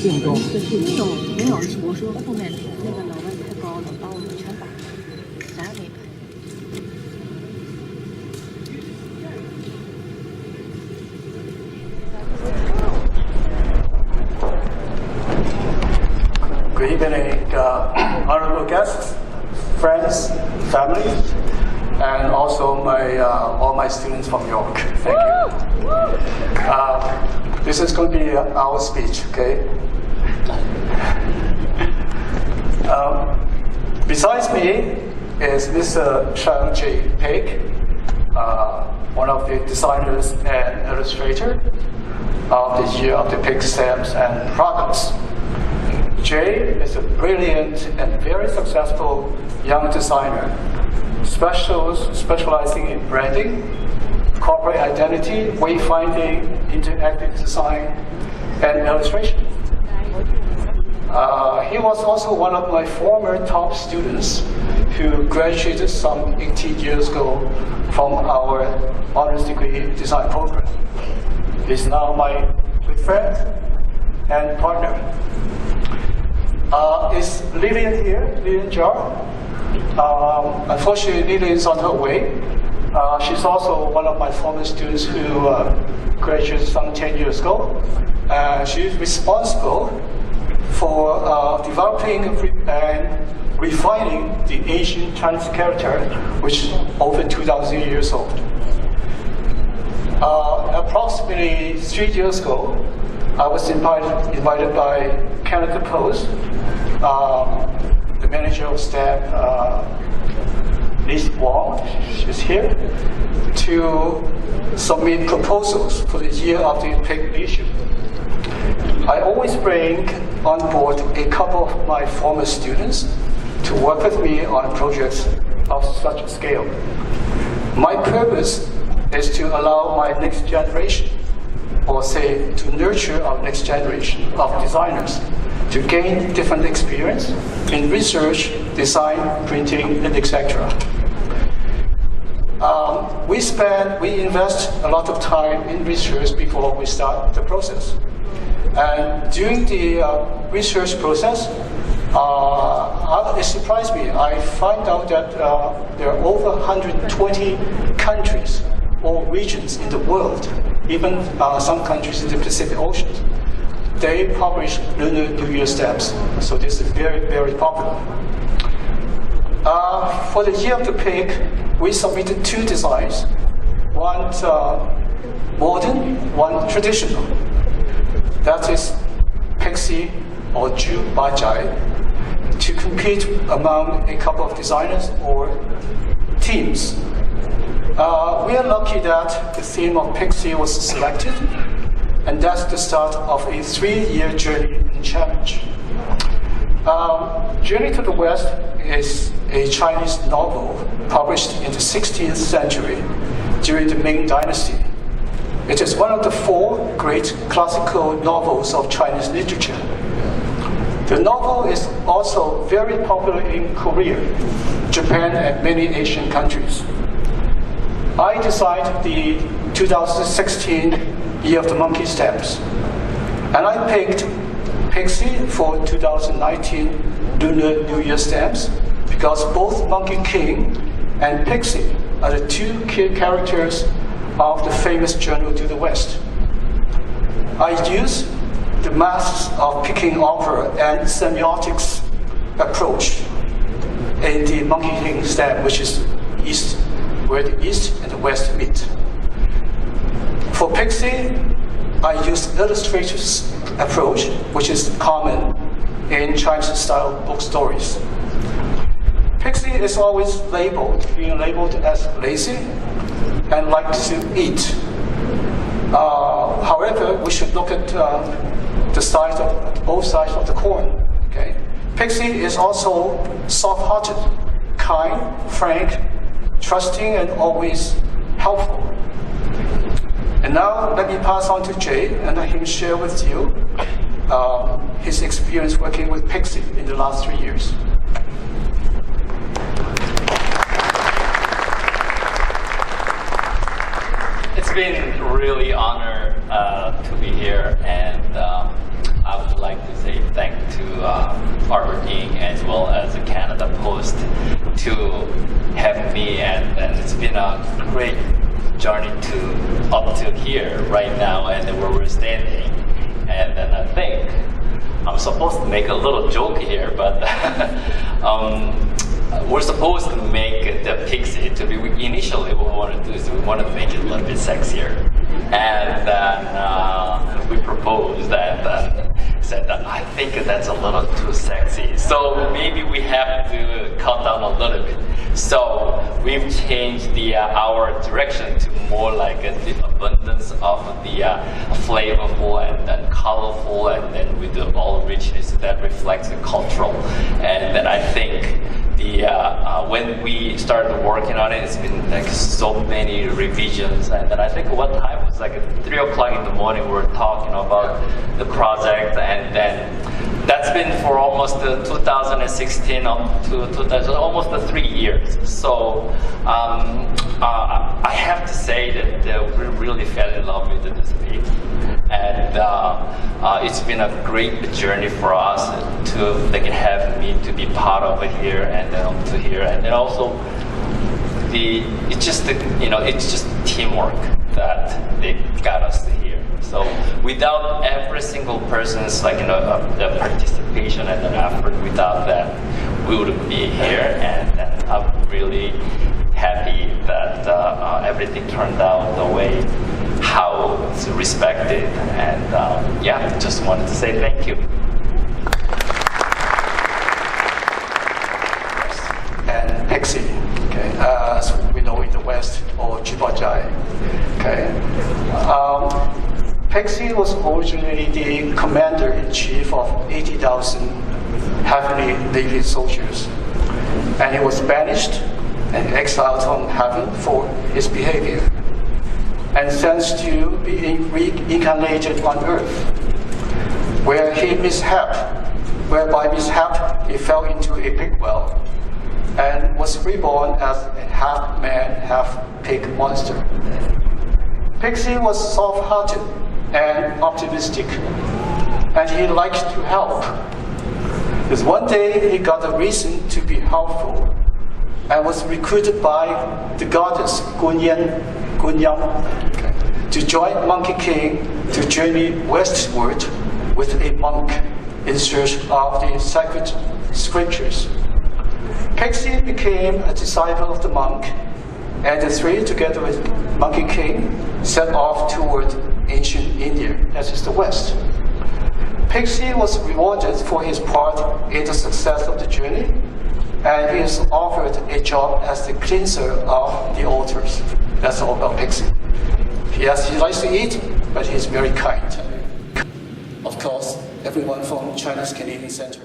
镜中。没有，我说后面那个老外太高了，把我们全打了，啥也没拍。Good evening, honorable guests, friends, family, and also all my students from York. Thank you. This is going to be our speech, okay? Besides me is Mr. Shang J. Peck, one of the designers and illustrator of the Year of the Pig Stamps and Products. Jay is a brilliant and very successful young designer, specializing in branding, corporate identity, wayfinding, interactive design, and illustration. He was also one of my former top students who graduated some 18 years ago from our honors degree design program. He's now my good friend and partner. Is Lillian here? Lillian Jar? Unfortunately, Lillian is on her way. She's also one of my former students who graduated some 10 years ago. She's responsible for developing and refining the Asian Chinese character, which is over 2,000 years old. Approximately 3 years ago, I was invited by CanadaPost, the manager of staff, Liz Wong, she's here, to submit proposals for the Year of the Pig issue. I always bring on board a couple of my former students to work with me on projects of such a scale. My purpose is to allow my next generation, or say to nurture our next generation of designers, to gain different experience in research, design, printing, and etc. We invest a lot of time in research before we start the process. And during the research process, it surprised me. I find out that there are over 120 countries or regions in the world, even some countries in the Pacific Ocean. They publish Lunar New Year stamps, so this is very, very popular. For the Year of the Pig, we submitted 2 designs, one modern, one traditional. That is Pixie or Ju Bajai, to compete among a couple of designers or teams. We are lucky that the theme of Pixie was selected, and that's the start of a 3-year journey and challenge. Journey to the West is a Chinese novel published in the 16th century during the Ming Dynasty. It is one of the 4 great classical novels of Chinese literature. The novel is also very popular in Korea, Japan, and many Asian countries. I designed the 2016 Year of the Monkey stamps, and I picked Pixie for 2019 Lunar New Year stamps because both Monkey King and Pixie are the 2 key characters of the famous journal to the West. I use the masks of Peking opera and semiotics approach in the Monkey King stamp, which is East, where the East and the West meet. For Pixie, I use illustrator's approach, which is common in Chinese-style book stories. Pixie is always being labeled as lazy and likes to eat. However, we should look at both sides of the coin. Okay? Pixie is also soft-hearted, kind, frank, trusting, and always helpful. And now let me pass on to Jay and let him share with you his experience working with Pixie in the last 3 years. It's been really honor to be here, and I would like to say Aberdeen as well as the Canada Post to have me, and it's been a great journey to up to here right now and where we're standing. And then I think I'm supposed to make a little joke here, but we're supposed to make the pixie to be, initially what we want to do is we want to make it a little bit sexier. And then we proposed and said that I think that's a little too sexy. So maybe we have to cut down a little bit. So we've changed our direction to more like the abundance of the flavorful and then colorful, and then with the all richness that reflects the cultural. And then I think when we started working on it, it's been like so many revisions, and then I think one time it was like at 3 o'clock in the morning we were talking about the project, and then that's been for almost 2016 up to 2000, almost 3 years. So I have to say that we really fell in love with this piece, and it's been a great journey for us to have me to be part of it here and then up to here, and then also it's just teamwork that they got us here. So without every single person's the participation and an effort, without that we wouldn't be here. And I'm really happy that everything turned out the way how it's respected. And just wanted to say thank you. And Pixie, okay, as we know in the West, or Jibajai. Okay. Pixie was originally the commander-in-chief of 80,000 heavily Navy soldiers, and he was banished and exiled from heaven for his behavior, and sent to be reincarnated on earth, where by mishap he fell into a pig well, and was reborn as a half-man, half-pig monster. Pixie was soft-hearted and optimistic, and he liked to help. Because one day he got a reason to be helpful, and was recruited by the goddess Gunyang to join Monkey King to journey westward with a monk in search of the sacred scriptures. Pixie became a disciple of the monk, and the three, together with Monkey King, set off toward ancient India, that is the West. Pixie was rewarded for his part in the success of the journey, and he is offered a job as the cleanser of the altars. That's all about Pixie. Yes, he likes to eat, but he's very kind. Of course, everyone from China's Canadian Center